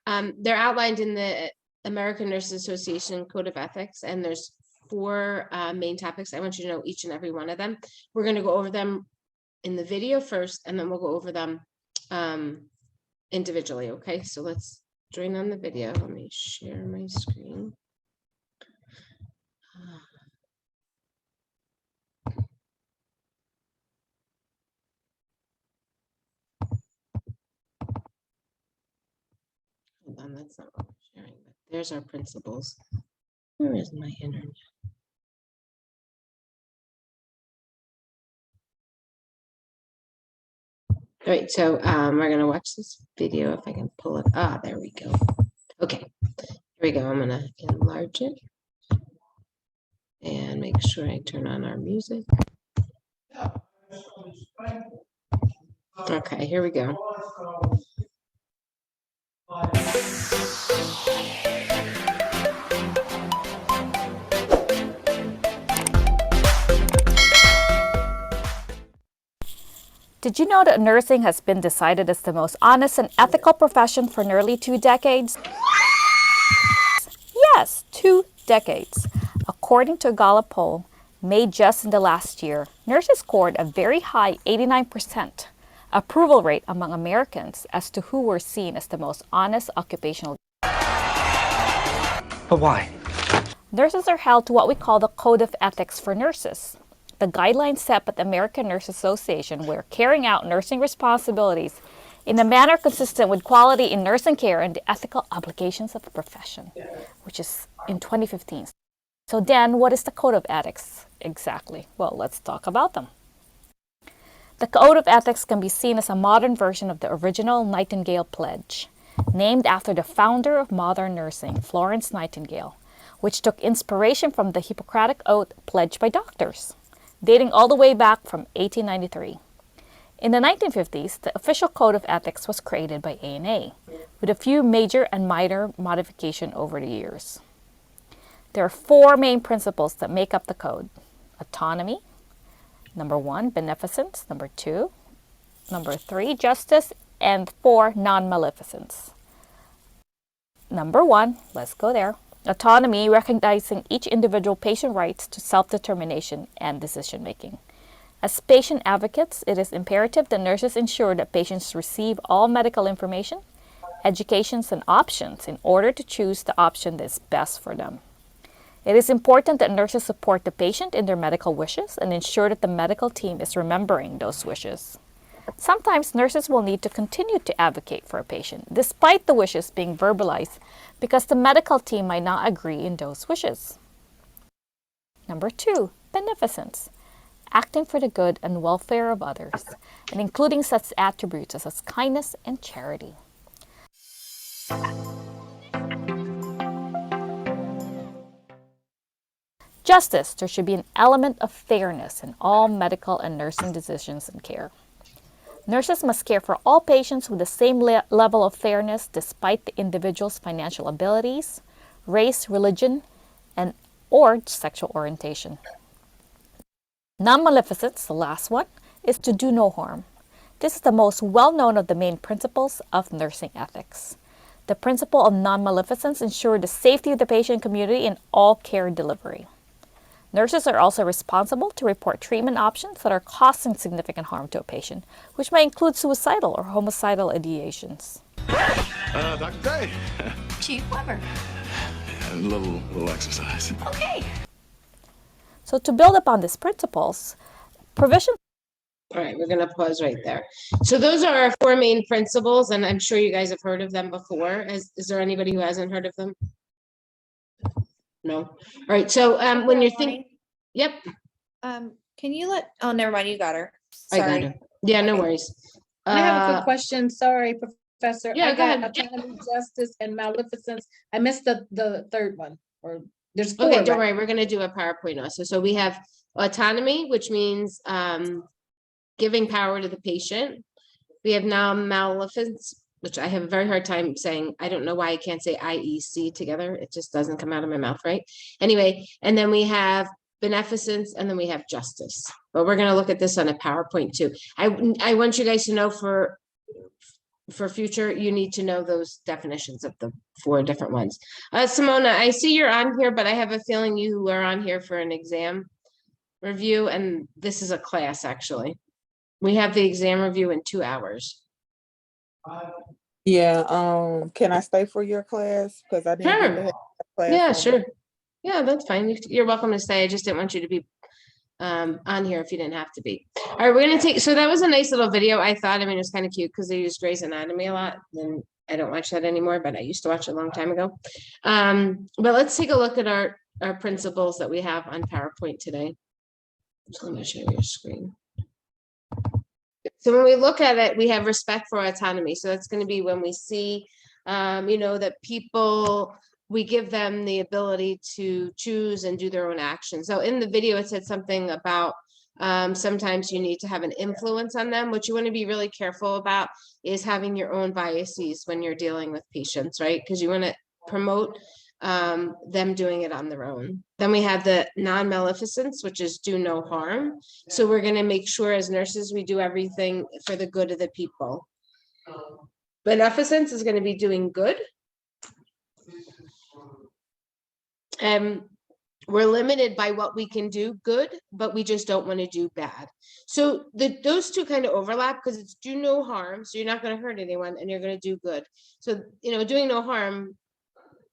They're outlined in the American Nurses Association Code of Ethics, and there's 4 main topics. I want you to know each and every one of them. We're going to go over them in the video first, and then we'll go over them individually. Okay, so let's join on the video. Let me share my screen. Hold on, that's not what I'm sharing, but there's our principles. Where is my internet? All right, so we're gonna watch this video if I can pull it. Ah, there we go. Okay, here we go. I'm gonna enlarge it and make sure I turn on our music. Okay, here we go. Did you know that nursing has been decided as the most honest and ethical profession for nearly 2 decades? Yes, 2 decades. According to a Gallup poll made just in the last year, nurses scored a very high 89% approval rate among Americans as to who were seen as the most honest occupational. But why? Nurses are held to what we call the Code of Ethics for Nurses, the guidelines set by the American Nurses Association where carrying out nursing responsibilities in a manner consistent with quality in nursing care and the ethical obligations of the profession, which is in 2015. So Dan, what is the Code of Ethics exactly? Well, let's talk about them. The Code of Ethics can be seen as a modern version of the original Nightingale Pledge, named after the founder of modern nursing, Florence Nightingale, which took inspiration from the Hippocratic Oath pledged by doctors, dating all the way back from 1893. In the 1950s, the official Code of Ethics was created by ANA, with a few major and minor modifications over the years. There are 4 main principles that make up the code. Autonomy, number 1, beneficence, number 2, number 3, justice, and 4, non-maleficence. Number 1, let's go there. Autonomy, recognizing each individual patient rights to self-determination and decision-making. As patient advocates, it is imperative that nurses ensure that patients receive all medical information, educations, and options in order to choose the option that is best for them. It is important that nurses support the patient in their medical wishes and ensure that the medical team is remembering those wishes. Sometimes nurses will need to continue to advocate for a patient, despite the wishes being verbalized, because the medical team might not agree in those wishes. Number 2, beneficence, acting for the good and welfare of others, and including such attributes as kindness and charity. Justice, there should be an element of fairness in all medical and nursing decisions and care. Nurses must care for all patients with the same level of fairness despite the individual's financial abilities, race, religion, or sexual orientation. Non-maleficence, the last one, is to do no harm. This is the most well-known of the main principles of nursing ethics. The principle of non-maleficence ensures the safety of the patient community in all care delivery. Nurses are also responsible to report treatment options that are causing significant harm to a patient, which may include suicidal or homicidal ideations. Dr. Dave. Chief Weber. A little exercise. Okay. So to build upon these principles, provision. All right, we're going to pause right there. So those are our 4 main principles, and I'm sure you guys have heard of them before. Is there anybody who hasn't heard of them? No. All right. So when you're thinking, yep. Can you oh, never mind. You got her. Sorry. I got her. Yeah, no worries. I have a quick question. Sorry, Professor. Yeah, I go ahead. Autonomy, justice, and maleficence. I missed the third one. Or there's 4. Okay, don't worry. We're going to do a PowerPoint also. So we have autonomy, which means giving power to the patient. We have non-maleficence, which I have a very hard time saying. I don't know why I can't say IEC together. It just doesn't come out of my mouth, right? Anyway, and then we have beneficence, and then we have justice. But we're going to look at this on a PowerPoint too. I want you guys to know for future, you need to know those definitions of the 4 different ones. Simona, I see you're on here, but I have a feeling you are on here for an exam review, and this is a class, actually. We have the exam review in 2 hours. Yeah, can I stay for your class? Because I didn't get to Sure. have class. Yeah, on sure. Yeah, that's fine. You're welcome to stay. I just didn't want you to be on here if you didn't have to be. All right, we're gonna take, so that was a nice little video. I thought, I mean, it was kind of cute because they used Grey's Anatomy a lot, and I don't watch that anymore, but I used to watch it a long time ago. But let's take a look at our principles that we have on PowerPoint today. So let me show you your screen. So when we look at it, we have respect for autonomy. So that's going to be when we see, you know, that people, we give them the ability to choose and do their own actions. So in the video, it said something about sometimes you need to have an influence on them. What you want to be really careful about is having your own biases when you're dealing with patients, right? Because you want to promote them doing it on their own. Then we have the non-maleficence, which is do no harm. So we're going to make sure as nurses, we do everything for the good of the people. Beneficence is going to be doing good. We're limited by what we can do good, but we just don't want to do bad. So those two kind of overlap because it's do no harm. So you're not going to hurt anyone and you're going to do good. So, you know, doing no harm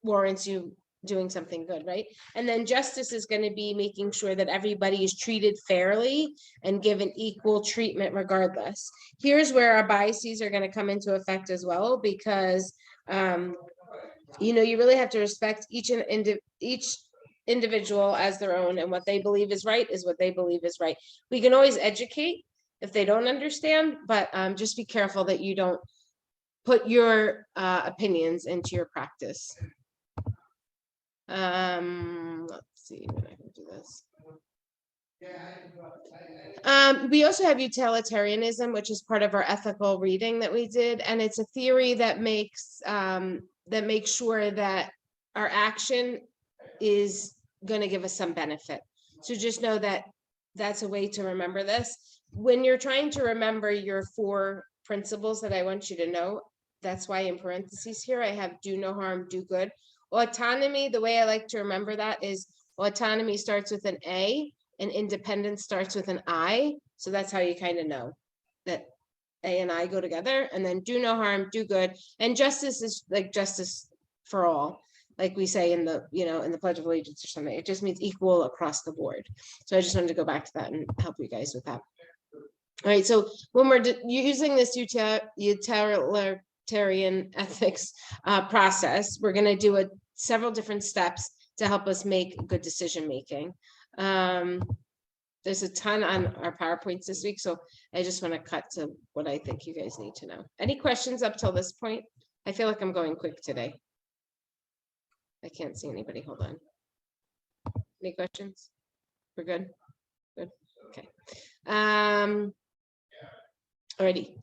warrants you doing something good, right? And then justice is going to be making sure that everybody is treated fairly and given equal treatment regardless. Here's where our biases are going to come into effect as well, because you know, you really have to respect each individual as their own, and what they believe is right is what they believe is right. We can always educate if they don't understand, but just be careful that you don't put your opinions into your practice. Let's see when I can do this. We also have utilitarianism, which is part of our ethical reading that we did, and it's a theory that makes sure that our action is going to give us some benefit. So just know that that's a way to remember this. When you're trying to remember your 4 principles that I want you to know, that's why in parentheses here I have do no harm, do good. Autonomy, the way I like to remember that is autonomy starts with an A and independence starts with an I. So that's how you kind of know that A and I go together. And then do no harm, do good. And justice is like justice for all, like we say in the, you know, in the Pledge of Allegiance or something. It just means equal across the board. So I just wanted to go back to that and help you guys with that. All right, so when we're using this utilitarian ethics process, we're going to do several different steps to help us make good decision making. There's a ton on our PowerPoints this week, so I just want to cut to what I think you guys need to know. Any questions up till this point? I feel like I'm going quick today. I can't see anybody. Hold on. Any questions? We're good? Good. Okay. Alrighty.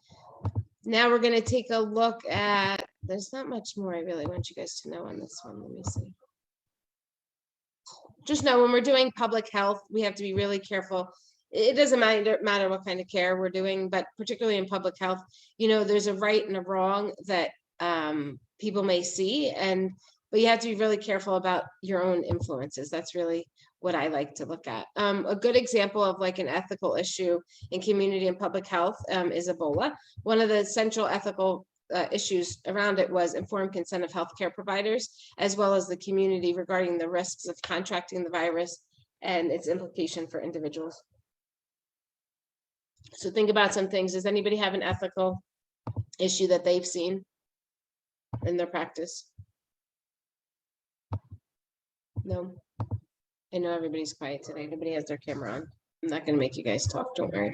Now we're going to take a look at, there's not much more I really want you guys to know on this one. Let me see. Just know when we're doing public health, we have to be really careful. It doesn't matter what kind of care we're doing, but particularly in public health, you know, there's a right and a wrong that people may see, but you have to be really careful about your own influences. That's really what I like to look at. A good example of like an ethical issue in community and public health is Ebola. One of the central ethical issues around it was informed consent of healthcare providers, as well as the community regarding the risks of contracting the virus and its implication for individuals. So think about some things. Does anybody have an ethical issue that they've seen in their practice? No. I know everybody's quiet today. Nobody has their camera on. I'm not going to make you guys talk. Don't worry.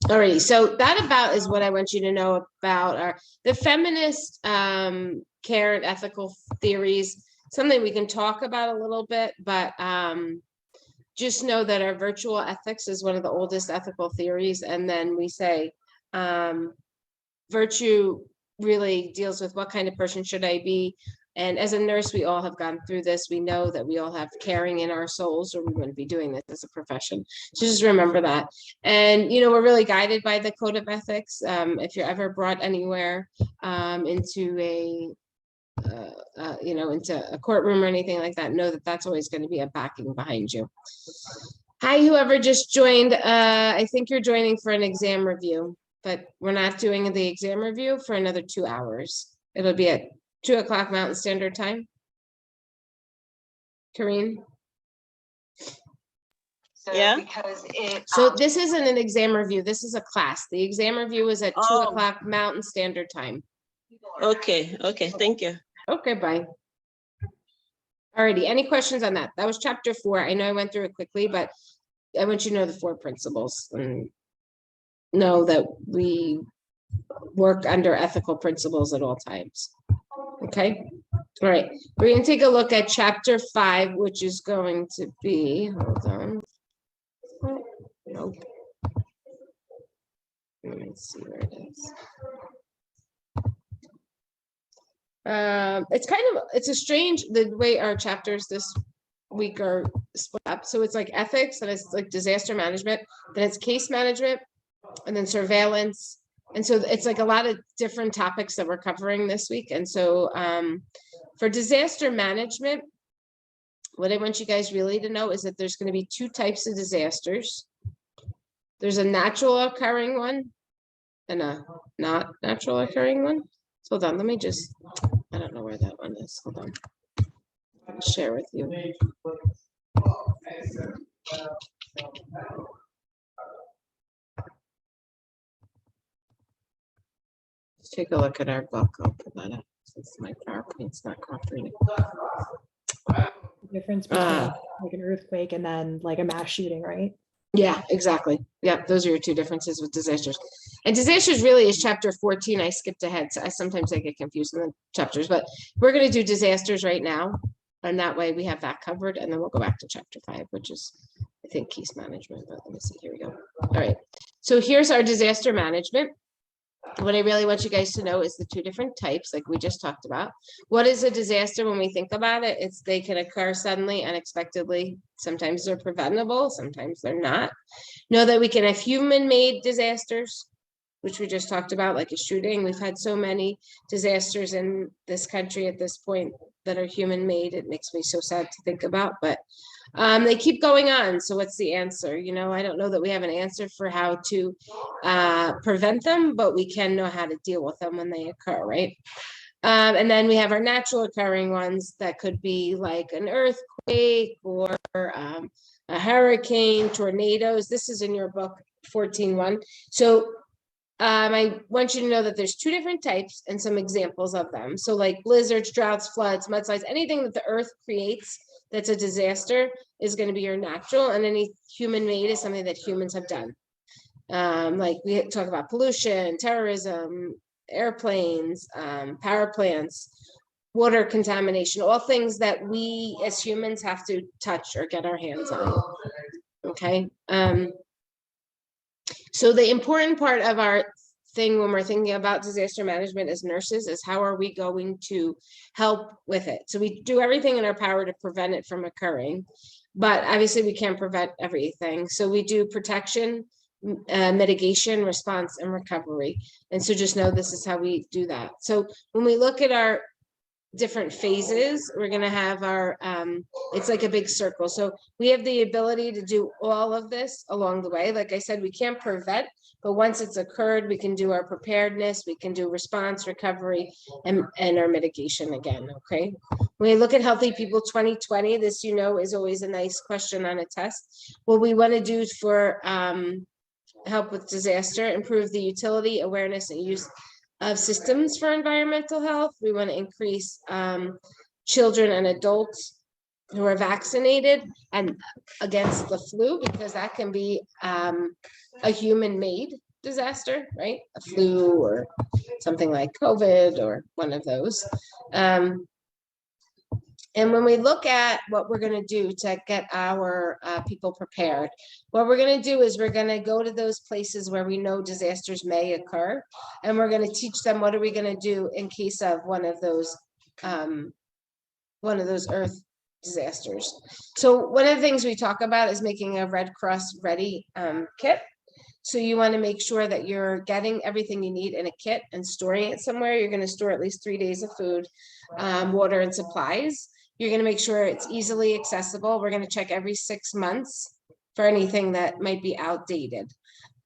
Alrighty, so that about is what I want you to know about the feminist care and ethical theories. Something we can talk about a little bit, but just know that our virtual ethics is one of the oldest ethical theories. And then we say virtue really deals with what kind of person should I be, And as a nurse, we all have gone through this. We know that we all have caring in our souls, or we wouldn't be doing this as a profession. So just remember that. And, you know, we're really guided by the code of ethics. If you're ever brought anywhere into a, you know, into a courtroom or anything like that, know that that's always going to be a backing behind you. Hi, whoever just joined. I think you're joining for an exam review, but we're not doing the exam review for another 2 hours. It'll be at 2 o'clock Mountain Standard Time. Karine? Yeah. So this isn't an exam review. This is a class. The exam review is at 2 Oh. o'clock Mountain Standard Time. Okay. Okay. Thank you. Okay, bye. Alrighty, any questions on that? That was chapter 4. I know I went through it quickly, but I want you to know the 4 principles and know that we work under ethical principles at all times. Okay, all right. We're going to take a look at chapter 5, which is going to be, hold on. Oh, nope. Let me see where it is. It's a strange, the way our chapters this week are split up. So it's like ethics, and it's like disaster management, then it's case management, and then surveillance. And so it's like a lot of different topics that we're covering this week. And so for disaster management, what I want you guys really to know is that there's going to be 2 types of disasters. There's a natural occurring one and a not natural occurring one. So hold on, let me just, I don't know where that one is. Hold on. I'll share with you. Let's take a look at our book. I'll put that up since my PowerPoint's not cooperating. Difference between like an earthquake and then like a mass shooting, right? Yeah, exactly. Yeah, those are your 2 differences with disasters. And disasters really is chapter 14. I skipped ahead, so sometimes I get confused in the chapters, but we're going to do disasters right now. And that way we have that covered, and then we'll go back to chapter 5, which is, I think, case management. But let me see, here we go. All right, so here's our disaster management. What I really want you guys to know is the 2 different types, like we just talked about. What is a disaster when we think about it? It's they can occur suddenly, unexpectedly. Sometimes they're preventable, sometimes they're not. Know that we can have human-made disasters, which we just talked about, like a shooting. We've had so many disasters in this country at this point that are human-made. It makes me so sad to think about, but they keep going on. So what's the answer? You know, I don't know that we have an answer for how to prevent them, but we can know how to deal with them when they occur, right? And then we have our natural occurring ones that could be like an earthquake or a hurricane, tornadoes. This is in your book 14.1. So I want you to know that there's 2 different types and some examples of them. So like blizzards, droughts, floods, mudslides, anything that the earth creates that's a disaster is going to be your natural, and any human-made is something that humans have done. Like we talk about pollution, terrorism, airplanes, power plants, water contamination, all things that we as humans have to touch or get our hands on. Okay. So the important part of our thing when we're thinking about disaster management as nurses is how are we going to help with it? So we do everything in our power to prevent it from occurring, but obviously we can't prevent everything. So we do protection, mitigation, response, and recovery. And so just know this is how we do that. So when we look at our different phases, we're going to have our it's like a big circle. So we have the ability to do all of this along the way. Like I said, we can't prevent, but once it's occurred, we can do our preparedness, we can do response, recovery, and our mitigation again. Okay, when we look at Healthy People 2020, this, you know, is always a nice question on a test. What we want to do for help with disaster: improve the utility, awareness, and use of systems for environmental health. We want to increase children and adults who are vaccinated and against the flu, because that can be a human-made disaster, right? A flu or something like COVID or one of those. And when we look at what we're going to do to get our people prepared, what we're going to do is we're going to go to those places where we know disasters may occur, and we're going to teach them what are we going to do in case of one of those one of those earth disasters. So one of the things we talk about is making a Red Cross ready kit. So you want to make sure that you're getting everything you need in a kit and storing it somewhere. You're going to store at least 3 days of food, water, and supplies. You're going to make sure it's easily accessible. We're going to check every 6 months for anything that might be outdated.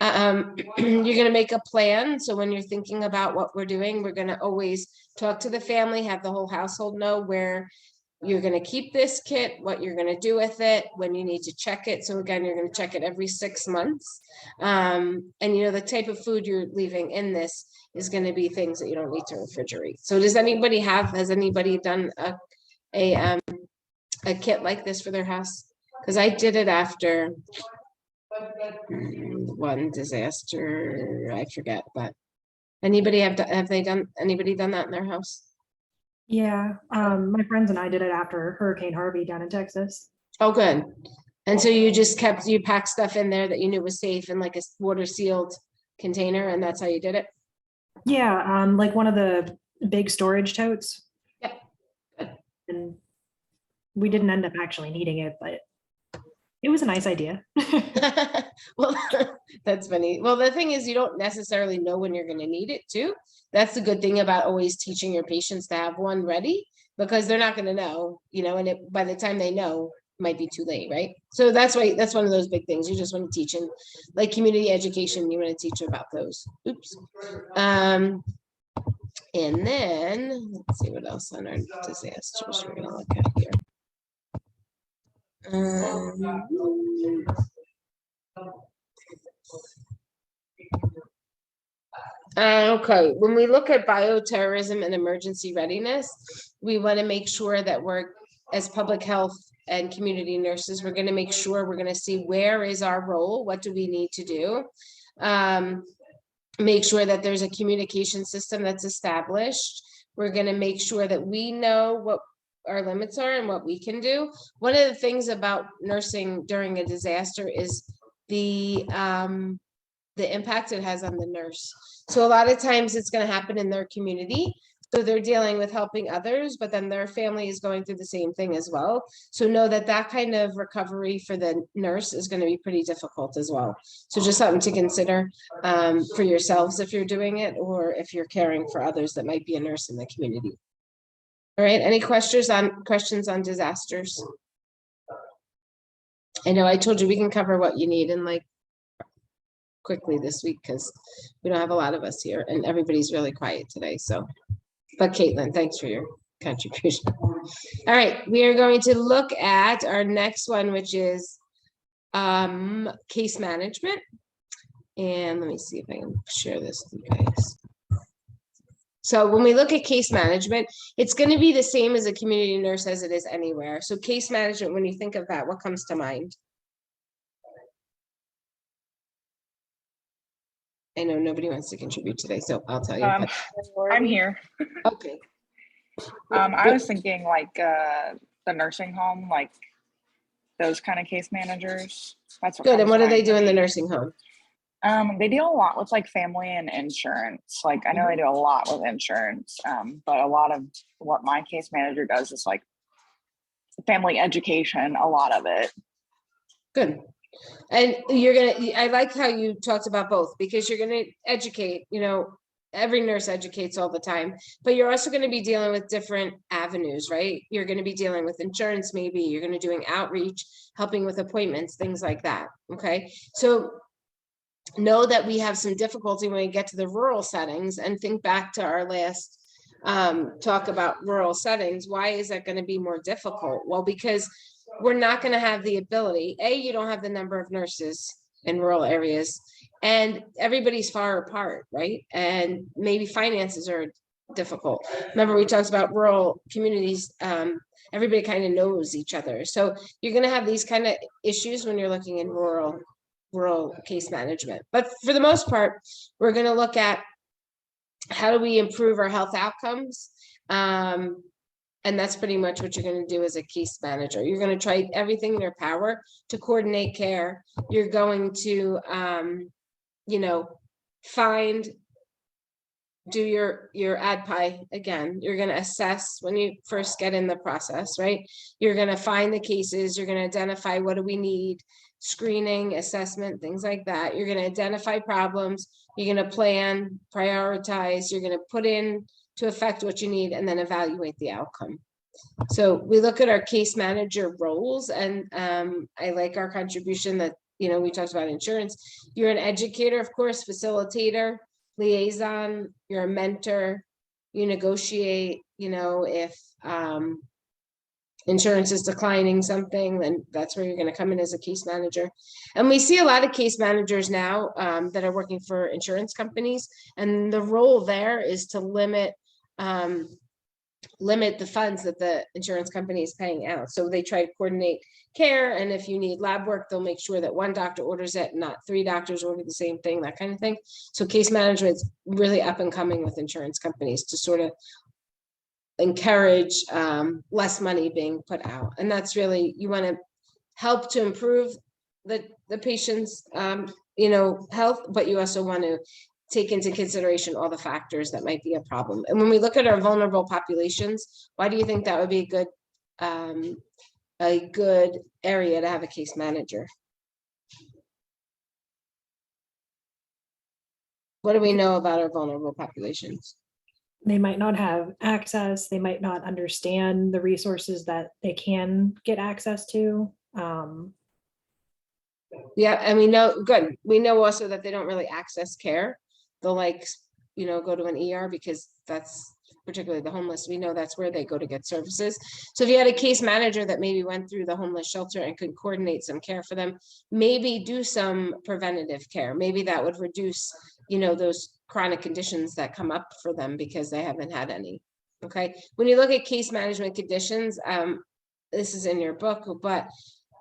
You're going to make a plan. So when you're thinking about what we're doing, we're going to always talk to the family, have the whole household know where you're going to keep this kit, what you're going to do with it, when you need to check it. So again, you're going to check it every 6 months. And you know, the type of food you're leaving in this is going to be things that you don't need to refrigerate. So has anybody done a kit like this for their house? Because I did it after one disaster, I forget, but anybody done that in their house? Yeah, my friends and I did it after Hurricane Harvey down in Texas. Oh, good. And so you packed stuff in there that you knew was safe in like a water sealed container, and that's how you did it? Yeah, like one of the big storage totes. Yep. And we didn't end up actually needing it, but it was a nice idea. Well, that's funny. Well, the thing is, you don't necessarily know when you're going to need it too. That's the good thing about always teaching your patients to have one ready, because they're not going to know, you know, and by the time they know, it might be too late, right? So that's why that's one of those big things. You just want to teach them, like community education, you want to teach about those. Oops. And then let's see what else on our disasters we're going to look at here. Okay, when we look at bioterrorism and emergency readiness, we want to make sure that we're, as public health and community nurses, we're going to make sure we're going to see where is our role, what do we need to do, make sure that there's a communication system that's established. We're going to make sure that we know what our limits are and what we can do. One of the things about nursing during a disaster is the impact it has on the nurse. So a lot of times it's going to happen in their community. So they're dealing with helping others, but then their family is going through the same thing as well. So know that that kind of recovery for the nurse is going to be pretty difficult as well. So just something to consider for yourselves if you're doing it, or if you're caring for others that might be a nurse in the community. All right, any questions on disasters? I know I told you we can cover what you need in like quickly this week because we don't have a lot of us here and everybody's really quiet today. So, but Caitlin, thanks for your contribution. All right, we are going to look at our next one, which is case management. And let me see if I can share this with you guys. So when we look at case management, it's going to be the same as a community nurse as it is anywhere. So case management, when you think of that, what comes to mind? I know nobody wants to contribute today, so I'll tell you. I'm here. Okay. I was thinking like the nursing home, like those kind of case managers. That's what. Good. And comes what to do they mind do for in the me. nursing home? They deal a lot with like family and insurance. Like I know they do a lot with insurance, but a lot of what my case manager does is like family education, a lot of it. Good. And I like how you talked about both, because you're gonna educate, you know, every nurse educates all the time, but you're also going to be dealing with different avenues, right? You're going to be dealing with insurance, maybe you're going to be doing outreach, helping with appointments, things like that. Okay. So know that we have some difficulty when we get to the rural settings, and think back to our last talk about rural settings. Why is that going to be more difficult? Well, because we're not going to have the ability, you don't have the number of nurses in rural areas, and everybody's far apart, right? And maybe finances are difficult. Remember, we talked about rural communities, everybody kind of knows each other. So you're going to have these kind of issues when you're looking in rural case management. But for the most part, we're going to look at how do we improve our health outcomes. And that's pretty much what you're going to do as a case manager. You're going to try everything in your power to coordinate care. You're going to, you know, find do your AdPi again. You're going to assess when you first get in the process, right? You're going to find the cases. You're going to identify what do we need, screening, assessment, things like that. You're going to identify problems. You're going to plan, prioritize. You're going to put in to effect what you need and then evaluate the outcome. So we look at our case manager roles, and I like our contribution that, you know, we talked about insurance. You're an educator, of course, facilitator, liaison, you're a mentor, you negotiate, you know, if insurance is declining something, then that's where you're going to come in as a case manager. And we see a lot of case managers now that are working for insurance companies, and the role there is to limit the funds that the insurance company is paying out. So they try to coordinate care, and if you need lab work, they'll make sure that one doctor orders it, not 3 doctors order the same thing, that kind of thing. So case management is really up and coming with insurance companies to sort of encourage less money being put out. And that's really, you want to help to improve the patient's you know, health, but you also want to take into consideration all the factors that might be a problem. And when we look at our vulnerable populations, why do you think that would be a good area to have a case manager? What do we know about our vulnerable populations? They might not have access. They might not understand the resources that they can get access to. Yeah, and we know, good. We know also that they don't really access care. They'll, like, you know, go to an ER because that's particularly the homeless. We know that's where they go to get services. So if you had a case manager that maybe went through the homeless shelter and could coordinate some care for them, maybe do some preventative care. Maybe that would reduce, you know, those chronic conditions that come up for them because they haven't had any. Okay. When you look at case management conditions, this is in your book, but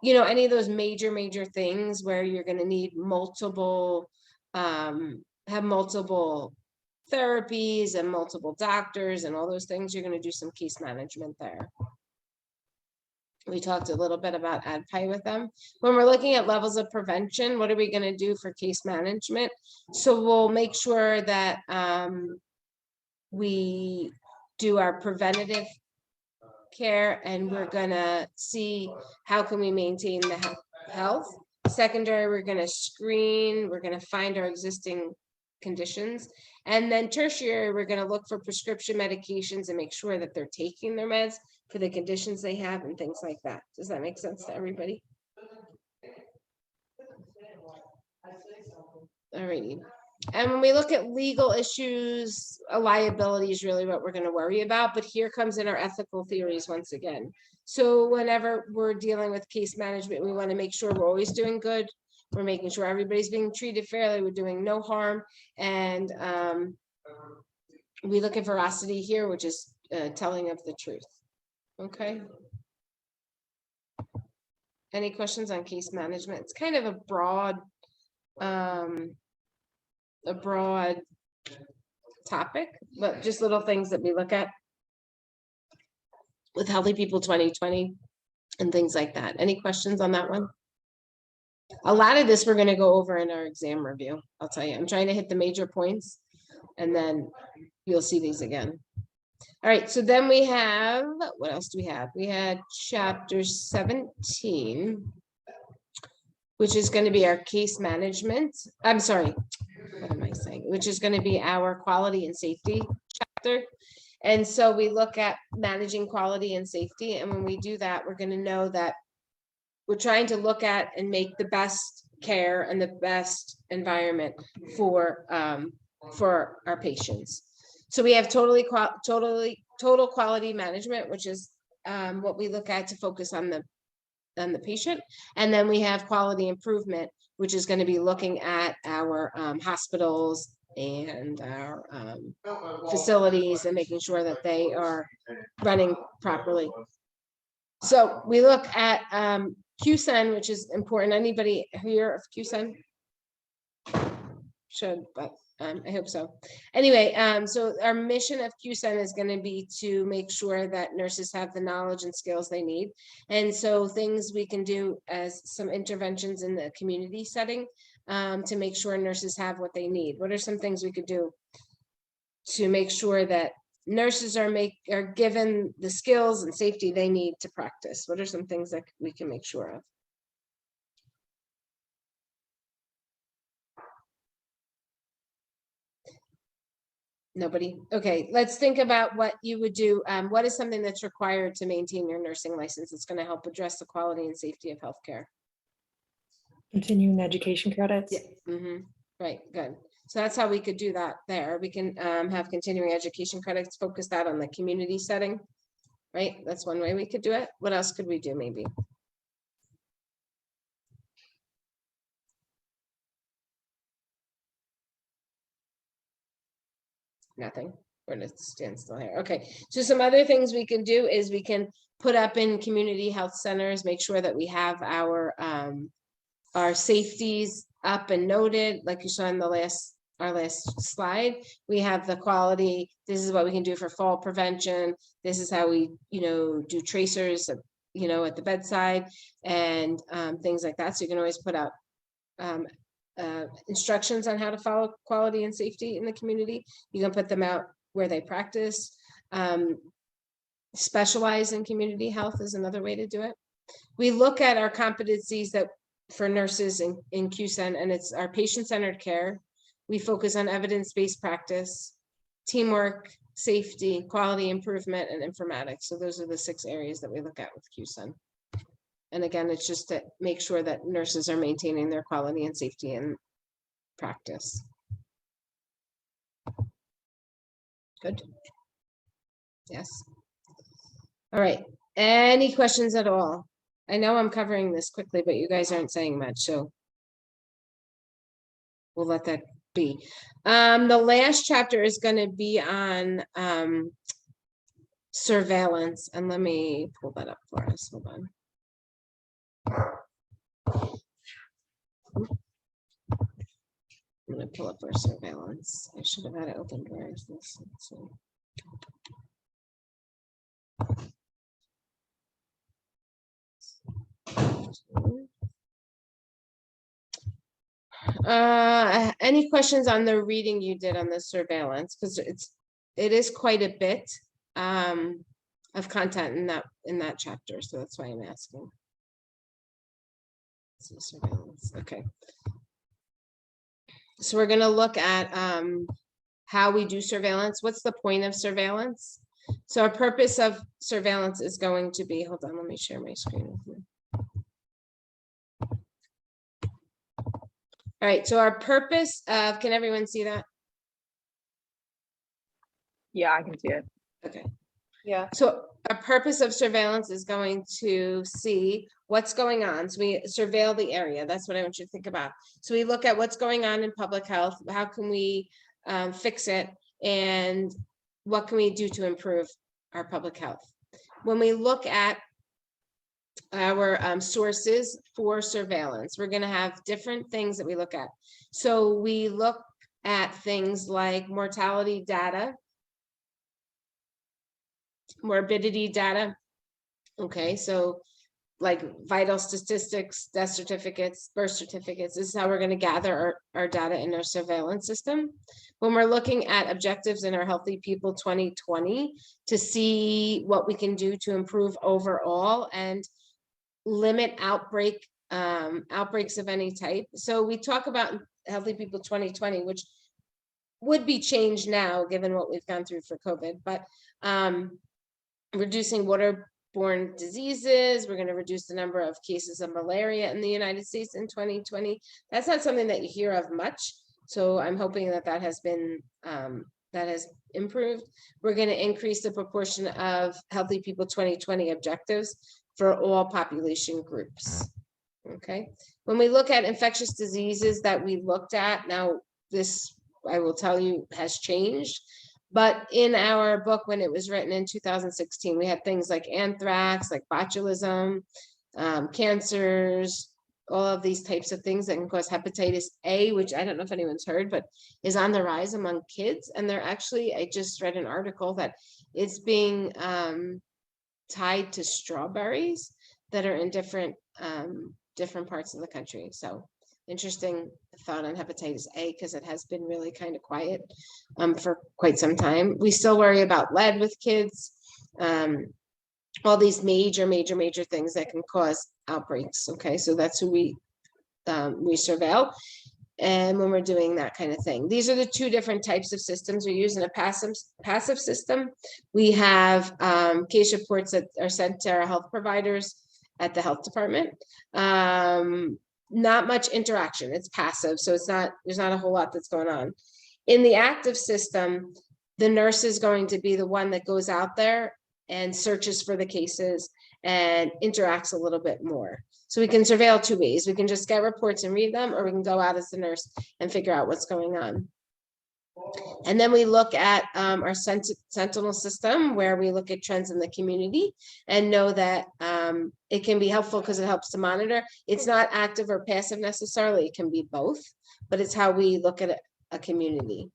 you know, any of those major things where you're going to need multiple, have multiple therapies and multiple doctors and all those things, you're going to do some case management there. We talked a little bit about AdPi with them. When we're looking at levels of prevention, what are we going to do for case management? So we'll make sure that we do our preventative care, and we're gonna see how can we maintain the health. Secondary, we're gonna screen, we're gonna find our existing conditions, and then tertiary, we're gonna look for prescription medications and make sure that they're taking their meds for the conditions they have and things like that. Does that make sense to everybody? All righty. And when we look at legal issues, a liability is really what we're going to worry about. But here comes in our ethical theories once again. So whenever we're dealing with case management, we want to make sure we're always doing good. We're making sure everybody's being treated fairly. We're doing no harm. And we look at veracity here, which is telling of the truth. Okay. Any questions on case management? It's kind of a broad topic, but just little things that we look at with Healthy People 2020 and things like that. Any questions on that one? A lot of this we're going to go over in our exam review. I'll tell you, I'm trying to hit the major points and then you'll see these again. All right, so then we have, what else do we have? We had chapter 17, which is going to be our case management. I'm sorry, what am I saying? Which is going to be our quality and safety chapter. And so we look at managing quality and safety. And when we do that, we're going to know that we're trying to look at and make the best care and the best environment for our patients. So we have total quality management, which is what we look at to focus on the patient. And then we have quality improvement, which is going to be looking at our hospitals and our facilities and making sure that they are running properly. So we look at QSEN, which is important. Anybody hear of QSEN? Should, but I hope so. Anyway, so our mission of QSEN is going to be to make sure that nurses have the knowledge and skills they need. And so things we can do as some interventions in the community setting to make sure nurses have what they need. What are some things we could do? to make sure that nurses are given the skills and safety they need to practice? What are some things that we can make sure of? Nobody? Okay, let's think about what you would do. What is something that's required to maintain your nursing license? It's going to help address the quality and safety of healthcare. Continuing education credits. Right, good. So that's how we could do that there. We can have continuing education credits, focus that on the community setting, right? That's one way we could do it. What else could we do maybe? Nothing. We're gonna stand still here. Okay, so some other things we can do is we can put up in community health centers, make sure that we have our safeties up and noted, like you saw in our last slide. We have the quality. This is what we can do for fall prevention. This is how we, do tracers, at the bedside and things like that. So you can always put out instructions on how to follow quality and safety in the community. You can put them out where they practice. Specialize in community health is another way to do it. We look at our competencies that for nurses in QCEN, and it's our patient-centered care. We focus on evidence-based practice, teamwork, safety, quality improvement, and informatics. So those are the 6 areas that we look at with QCEN. And again, it's just to make sure that nurses are maintaining their quality and safety in practice. Good. Yes. All right. Any questions at all? I know I'm covering this quickly, but you guys aren't saying much, so we'll let that be. The last chapter is going to be on surveillance, and let me pull that up for us. Hold on. I'm going to pull up our surveillance. I should have had it open. Where is this? Let's see. Any questions on the reading you did on the surveillance? Because it is quite a bit of content in that chapter, so that's why I'm asking. So surveillance, okay. So we're going to look at how we do surveillance. What's the point of surveillance? So our purpose of surveillance is going to be, hold on, let me share my screen with you. All right, so our purpose of, can everyone see that? Yeah, I can see it. Okay. Yeah. So a purpose of surveillance is going to see what's going on. So we surveil the area. That's what I want you to think about. So we look at what's going on in public health. How can we fix it? And what can we do to improve our public health? When we look at our sources for surveillance, we're going to have different things that we look at. So we look at things like mortality data, morbidity data. Okay, so like vital statistics, death certificates, birth certificates. This is how we're going to gather our data in our surveillance system. When we're looking at objectives in our Healthy People 2020 to see what we can do to improve overall and limit outbreaks of any type. So we talk about Healthy People 2020, which would be changed now given what we've gone through for COVID, but reducing waterborne diseases. We're going to reduce the number of cases of malaria in the United States in 2020. That's not something that you hear of much. So I'm hoping that that has been, that has improved. We're going to increase the proportion of Healthy People 2020 objectives for all population groups. Okay. When we look at infectious diseases that we looked at, now this, I will tell you, has changed. But in our book, when it was written in 2016, we had things like anthrax, like botulism, cancers, all of these types of things that can cause hepatitis A, which I don't know if anyone's heard, but is on the rise among kids. And they're actually, I just read an article that it's being tied to strawberries that are in different parts of the country. So interesting thought on hepatitis A because it has been really kind of quiet for quite some time. We still worry about lead with kids, all these major things that can cause outbreaks. Okay, so that's who we surveil. And when we're doing that kind of thing, these are the two different types of systems we use. In a passive system, we have case reports that are sent to our health providers at the health department. Not much interaction. It's passive, so there's not a whole lot that's going on. In the active system, the nurse is going to be the one that goes out there and searches for the cases and interacts a little bit more. So we can surveil two ways. We can just get reports and read them, or we can go out as the nurse and figure out what's going on. And then we look at our sentinel system, where we look at trends in the community and know that it can be helpful because it helps to monitor. It's not active or passive necessarily. It can be both, but it's how we look at a community.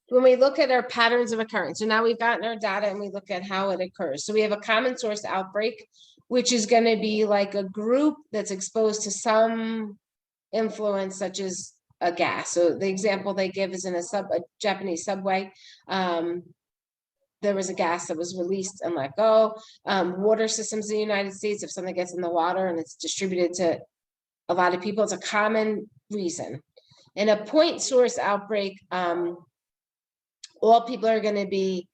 When we look at our patterns of occurrence, so now we've gotten our data and we look at how it occurs. So we have a common source outbreak, which is going to be like a group that's exposed to some influence, such as a gas. So the example they give is in a Japanese subway. There was a gas that was released and let go. Water systems in the United States, if something gets in the water and it's distributed to a lot of people, it's a common reason. In a point source outbreak, all people are going to be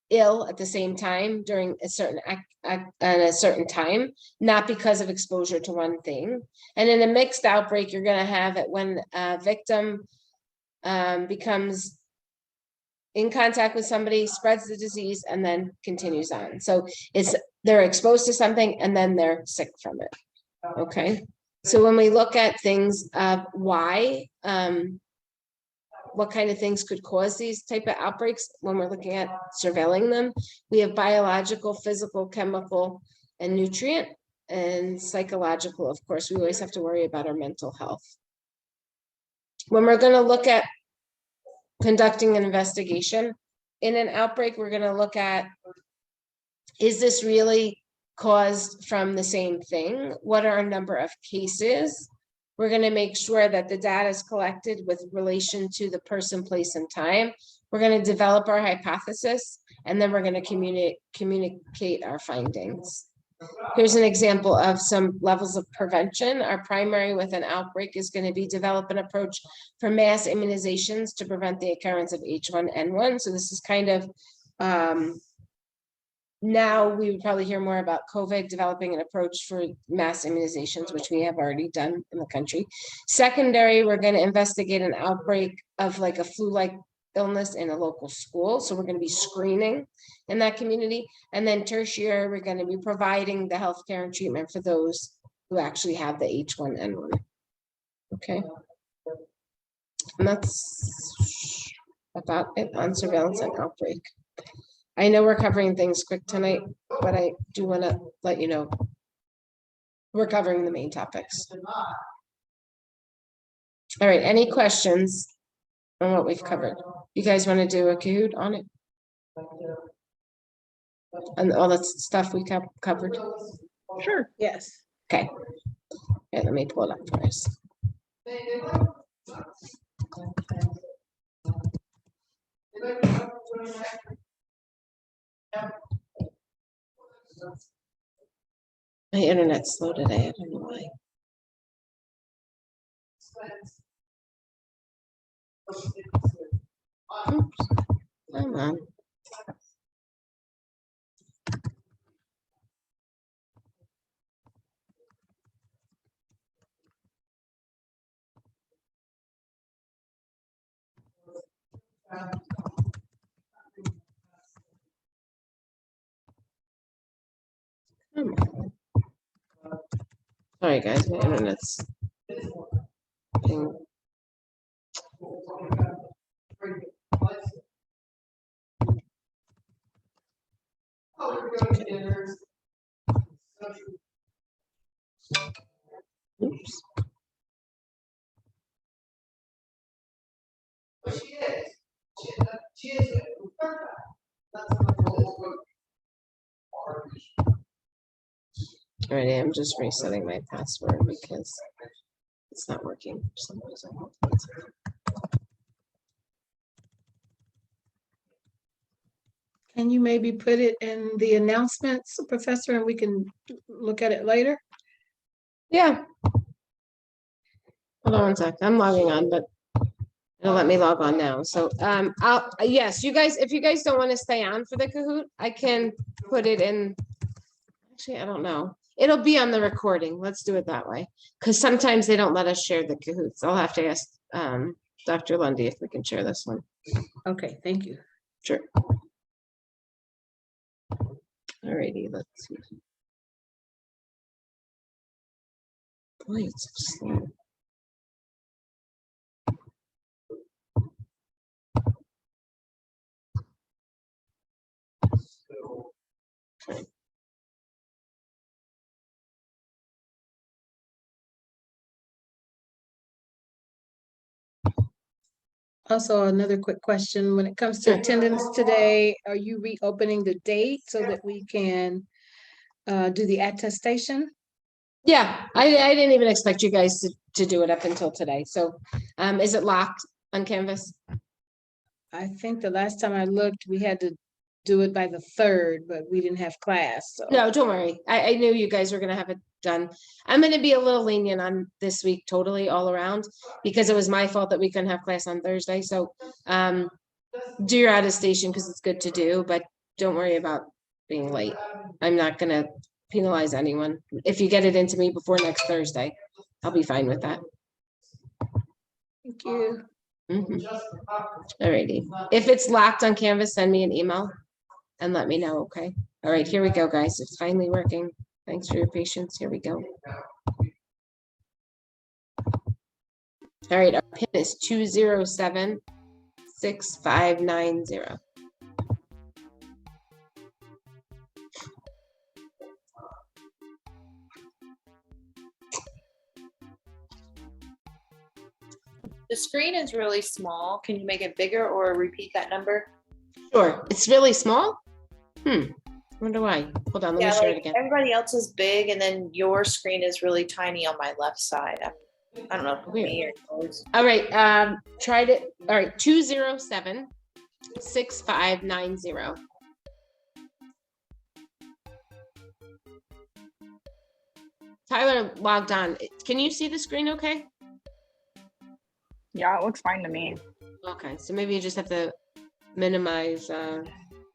ill at the same time during a certain time, not because of exposure to one thing. And in a mixed outbreak, you're going to have it when a victim becomes in contact with somebody, spreads the disease, and then continues on. So they're exposed to something and then they're sick from it. Okay. So when we look at things of why, what kind of things could cause these type of outbreaks when we're looking at surveilling them, we have biological, physical, chemical, and nutrient, and psychological. Of course, we always have to worry about our mental health. When we're going to look at conducting an investigation in an outbreak, we're going to look at, is this really caused from the same thing? What are a number of cases? We're going to make sure that the data is collected with relation to the person, place, and time. We're going to develop our hypothesis, and then we're going to communicate our findings. Here's an example of some levels of prevention. Our primary with an outbreak is going to be develop an approach for mass immunizations to prevent the occurrence of H1N1. So this is kind of, now we would probably hear more about COVID, developing an approach for mass immunizations, which we have already done in the country. Secondary, we're going to investigate an outbreak of like a flu-like illness in a local school. So we're going to be screening in that community. And then tertiary, we're going to be providing the healthcare and treatment for those who actually have the H1N1. Okay. And that's about it on surveillance and outbreak. I know we're covering things quick tonight, but I do want to let you know we're covering the main topics. All right, any questions on what we've covered? You guys want to do a Kahoot on it? And all that stuff we covered? Sure. Yes. Okay. Yeah, let me pull it up first. My internet's slow today. I don't know why. Oops. Come on. Come on. Sorry guys, my internet's being... Oops. All right, I'm just resetting my password because it's not working for some reason. Can you maybe put it in the announcements, Professor, and we can look at it later? Yeah. Hold on one sec. I'm logging on, but it'll let me log on now. So, yes, you guys, if you guys don't want to stay on for the Kahoot, I can put it in. Actually, I don't know. It'll be on the recording. Let's do it that way. Because sometimes they don't let us share the Kahoots. I'll have to ask Dr. Lundy if we can share this one. Okay, thank you. Sure. Alrighty, let's see. Boy, it's so slow. Okay. Also, another quick question, when it comes to attendance today, are you reopening the date so that we can do the attestation? Yeah, I didn't even expect you guys to do it up until today. So, is it locked on Canvas? I think the last time I looked, we had to do it by the 3rd, but we didn't have class, so. No, don't worry. I knew you guys were gonna have it done. I'm gonna be a little lenient on this week, totally all around, because it was my fault that we couldn't have class on Thursday. So, do your attestation because it's good to do, but don't worry about being late. I'm not gonna penalize anyone. If you get it into me before next Thursday, I'll be fine with that. Thank you. Alrighty. If it's locked on Canvas, send me an email and let me know, okay? All right, here we go, guys. It's finally working. Thanks for your patience. Here we go. All right, our PIN is 2076590. The screen is really small. Can you make it bigger or repeat that number? Sure, it's really small. Wonder why. Hold on, let me share it again. Everybody else is big and then your screen is really tiny on my left side. I don't know if it's me or yours. All right, tried it. All right, 2076590. Tyler logged on. Can you see the screen okay? Yeah, it looks fine to me. Okay, so maybe you just have to minimize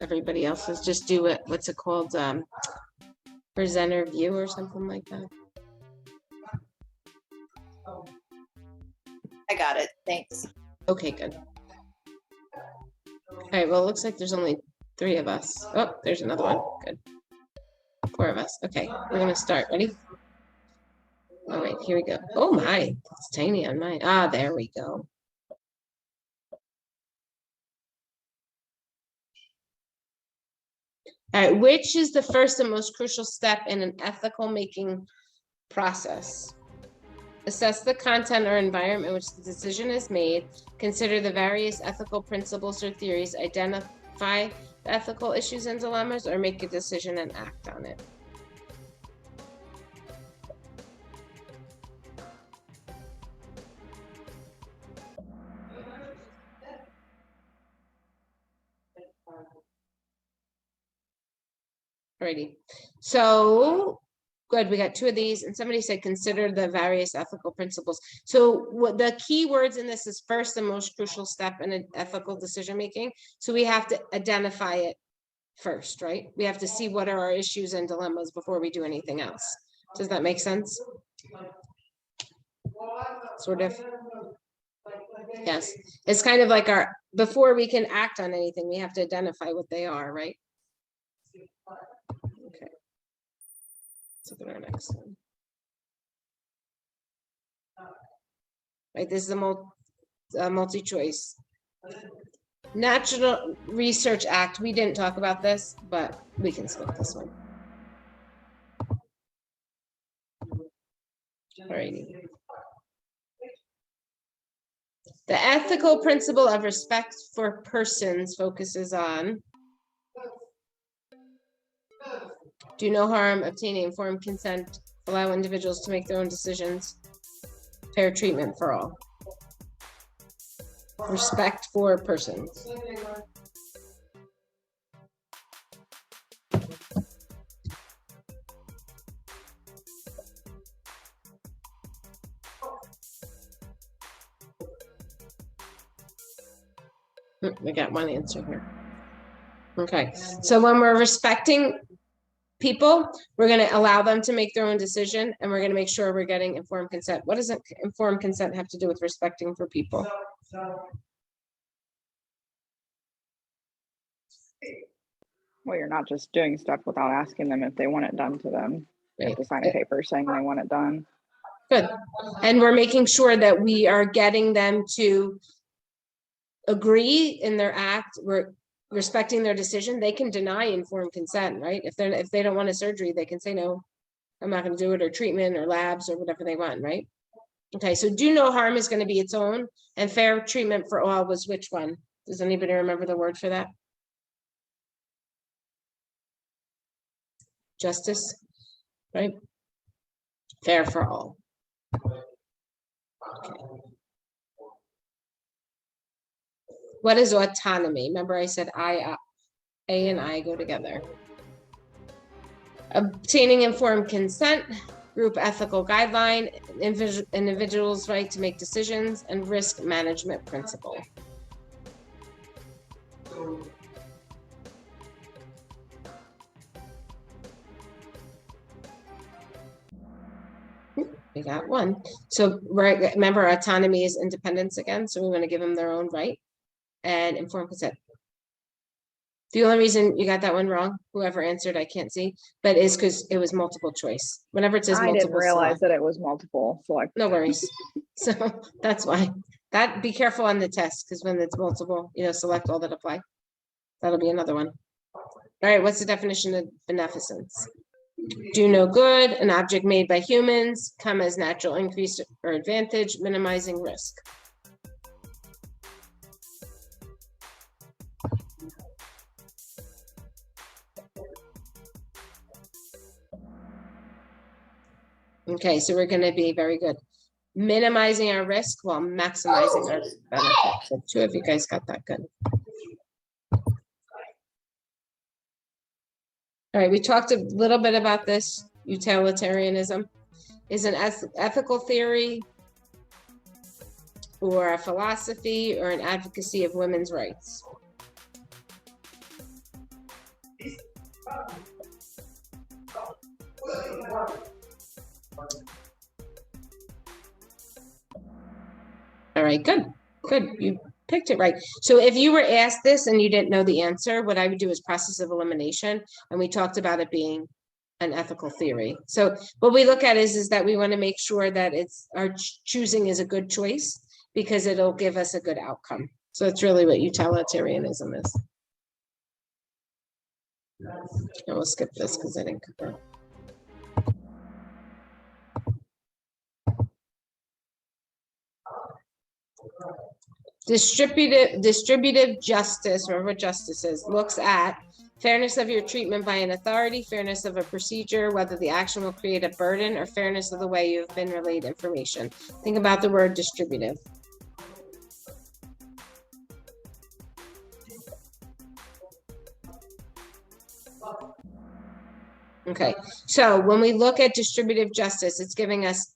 everybody else's. Just do it. What's it called? Presenter view or something like that. I got it. Thanks. Okay, good. All right, well, it looks like there's only 3 of us. Oh, there's another one. Good. 4 of us. Okay, we're gonna start. Ready? All right, here we go. Oh my, it's tiny on mine. Ah, there we go. All right, which is the first and most crucial step in an ethical making process? Assess the content or environment in which the decision is made. Consider the various ethical principles or theories. Identify the ethical issues and dilemmas, or make a decision and act on it. Alrighty, so good, we got 2 of these, and somebody said consider the various ethical principles. So what the key words in this is first and most crucial step in an ethical decision making. So we have to identify it first, right? We have to see what are our issues and dilemmas before we do anything else. Does that make sense? Sort of. Yes, it's kind of like our, before we can act on anything, we have to identify what they are, right? Okay. Let's look at our next one. Right, this is a multi-choice. National Research Act, we didn't talk about this, but we can skip this one. Alrighty. The ethical principle of respect for persons focuses on Do no harm, obtaining informed consent, allow individuals to make their own decisions, fair treatment for all. Respect for persons. We got one answer here. Okay, so when we're respecting people, we're going to allow them to make their own decision, and we're going to make sure we're getting informed consent. What does informed consent have to do with respecting for people? Well, you're not just doing stuff without asking them if they want it done to them. You have Right. to sign a paper saying they want it done. Good. And we're making sure that we are getting them to agree in their act. We're respecting their decision. They can deny informed consent, right? If they don't want a surgery, they can say, no, I'm not going to do it, or treatment or labs or whatever they want, right? Okay, so do no harm is going to be its own, and fair treatment for all was which one? Does anybody remember the word for that? Justice, right? Fair for all. Okay. What is autonomy? Remember I said A and I go together. Obtaining informed consent, group ethical guideline, individual's right to make decisions, and risk management principle. We got one. So right, remember autonomy is independence again. So we want to give them their own right and informed consent. The only reason you got that one wrong, whoever answered, I can't see, but is because it was multiple choice. Whenever it says I multiple didn't realize select, that it was multiple select. no worries. So that's why. That be careful on the test, because when it's multiple, select all that apply. That'll be another one. All right, what's the definition of beneficence? Do no good, an object made by humans, come as natural increase or advantage, minimizing risk. Okay, so we're going to be very good. Minimizing our risk while maximizing our benefit. So 2 of you guys got that good. All right, we talked a little bit about this. Utilitarianism is an ethical theory or a philosophy or an advocacy of women's rights. All right, good. You picked it right. So if you were asked this and you didn't know the answer, what I would do is process of elimination. And we talked about it being an ethical theory. So what we look at is that we want to make sure that it's our choosing is a good choice because it'll give us a good outcome. So that's really what utilitarianism is. And we'll skip this because I didn't cover it. Distributive justice, remember what justice is, looks at fairness of your treatment by an authority, fairness of a procedure, whether the action will create a burden, or fairness of the way you've been relayed information. Think about the word distributive. Okay, so when we look at distributive justice, it's giving us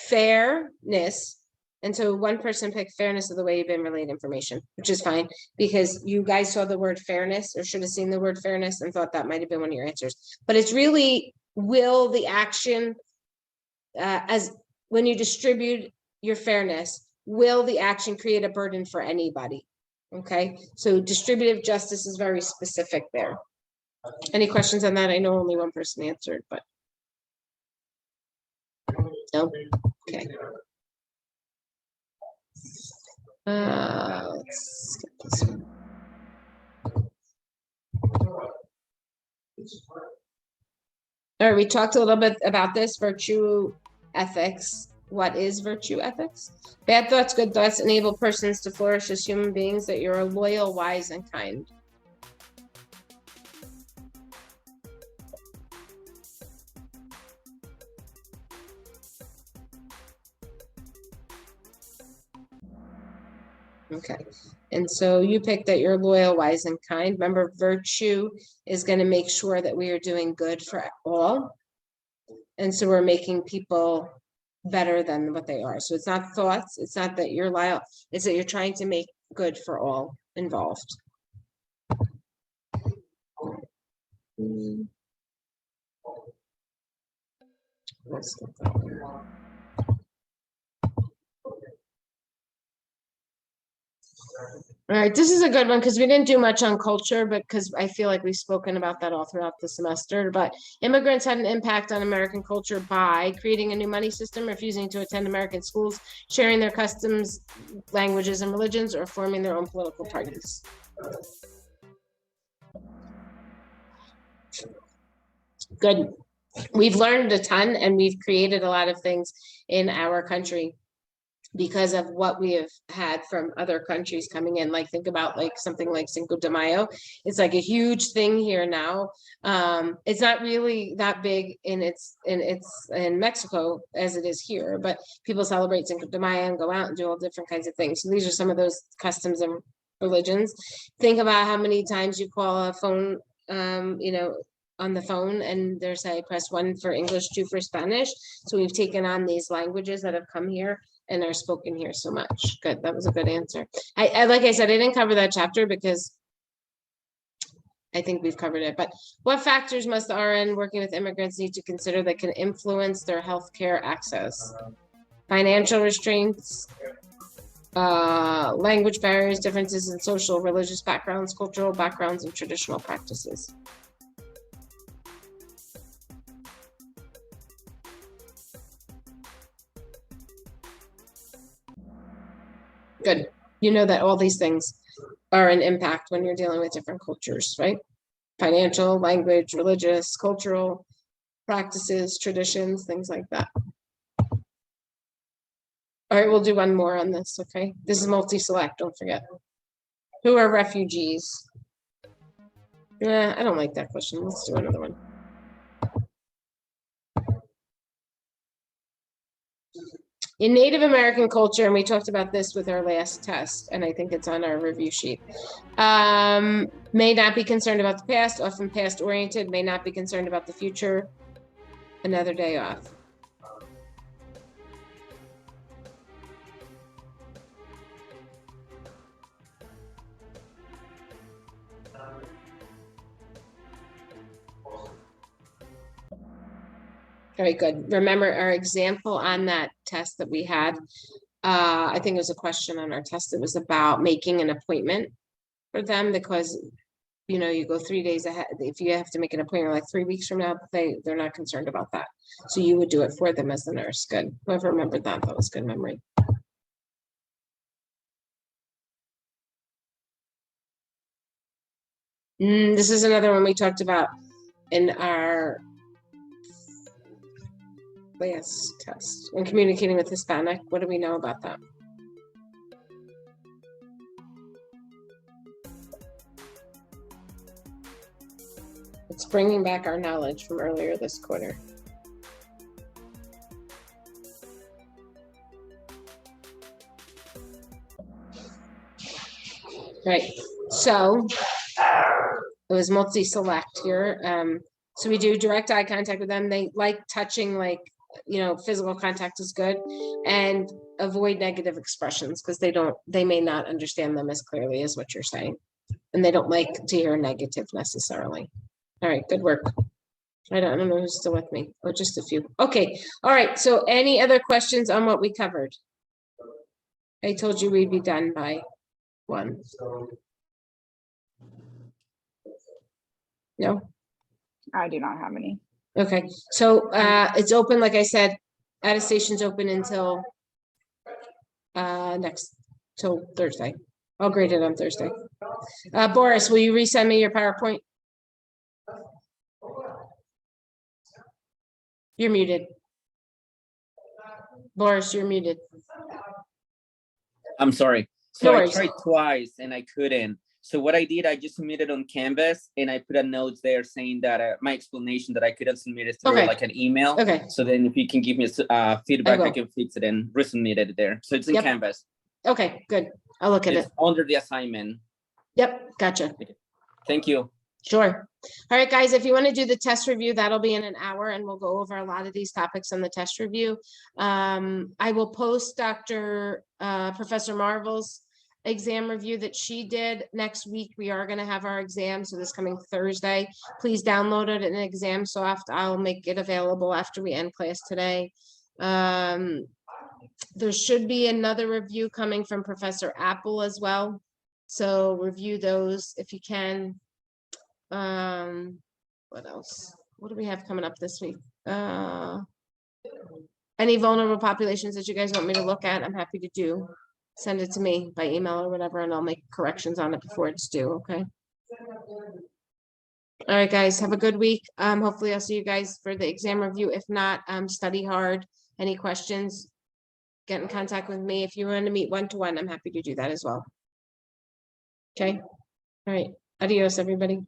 fairness. And so one person picked fairness of the way you've been relayed information, which is fine because you guys saw the word fairness or should have seen the word fairness and thought that might have been one of your answers. But it's really, will the action, as when you distribute your fairness, will the action create a burden for anybody? Okay, so distributive justice is very specific there. Any questions on that? I know only one person answered, but no. Okay. Let's skip this one. All right, we talked a little bit about this virtue ethics. What is virtue ethics? Bad thoughts, good thoughts enable persons to flourish as human beings, that you're loyal, wise, and kind. Okay, and so you picked that you're loyal, wise, and kind. Remember, virtue is going to make sure that we are doing good for all. And so we're making people better than what they are. So it's not thoughts, it's not that you're loyal, it's that you're trying to make good for all involved. Let's get that one. All right, this is a good one because we didn't do much on culture, but because I feel like we've spoken about that all throughout the semester. But immigrants had an impact on American culture by creating a new money system, refusing to attend American schools, sharing their customs, languages, and religions, or forming their own political parties. Good. We've learned a ton and we've created a lot of things in our country because of what we have had from other countries coming in. Like think about like something like Cinco de Mayo. It's like a huge thing here now. It's not really that big in Mexico as it is here, but people celebrate Cinco de Mayo and go out and do all different kinds of things. So these are some of those customs and religions. Think about how many times you call a phone, on the phone and there's press 1 for English, 2 for Spanish. So we've taken on these languages that have come here and are spoken here so much. Good, that was a good answer. I like I said, I didn't cover that chapter because I think we've covered it, but what factors must the RN working with immigrants need to consider that can influence their healthcare access? Financial restraints, language barriers, differences in social, religious backgrounds, cultural backgrounds, and traditional practices. Good. You know that all these things are an impact when you're dealing with different cultures, right? Financial, language, religious, cultural practices, traditions, things like that. All right, we'll do one more on this, okay? This is multi-select, don't forget. Who are refugees? I don't like that question. Let's do another one. In Native American culture, and we talked about this with our last test, and I think it's on our review sheet, may not be concerned about the past, often past oriented, may not be concerned about the future, another day off. Very good. Remember our example on that test that we had. I think it was a question on our test. It was about making an appointment for them because, you go 3 days ahead. If you have to make an appointment like 3 weeks from now, they're not concerned about that. So you would do it for them as the nurse. Good. Whoever remembered that was good memory. This is another one we talked about in our last test. When communicating with Hispanic, what do we know about that? It's bringing back our knowledge from earlier this quarter. Right, so it was multi-select here. So we do direct eye contact with them. They like touching, physical contact is good, and avoid negative expressions because they may not understand them as clearly as what you're saying. And they don't like to hear negative necessarily. All right, good work. I don't know who's still with me, or just a few. Okay, all right, so any other questions on what we covered? I told you we'd be done by 1. No? I do not have any. Okay, so it's open, like I said, attestation's open until till Thursday. I'll grade it on Thursday. Boris, will you resend me your PowerPoint? You're muted. Boris, you're muted. I'm sorry. So No I worries. tried twice and I couldn't. So what I did, I just submitted on Canvas and I put a note there saying that my explanation that I couldn't submit it through Okay. like an email. Okay. So then if you can give me feedback, will. I can fix it and resubmit it there. So it's in Yep. Canvas. Okay, good. I'll look at It's it. under the assignment. Yep, gotcha. Thank you. Sure. All right, guys, if you want to do the test review, that'll be in an hour and we'll go over a lot of these topics on the test review. I will post Professor Marvel's exam review that she did next week. We are going to have our exam. So this coming Thursday, please download it in Exam Soft. I'll make it available after we end class today. There should be another review coming from Professor Apple as well. So review those if you can. What else? What do we have coming up this week? Any vulnerable populations that you guys want me to look at, I'm happy to do. Send it to me by email or whatever, and I'll make corrections on it before it's due, okay? All right, guys, have a good week. Hopefully I'll see you guys for the exam review. If not, study hard. Any questions, get in contact with me. If you want to meet one-to-one, I'm happy to do that as well. Okay, all right, adios, everybody.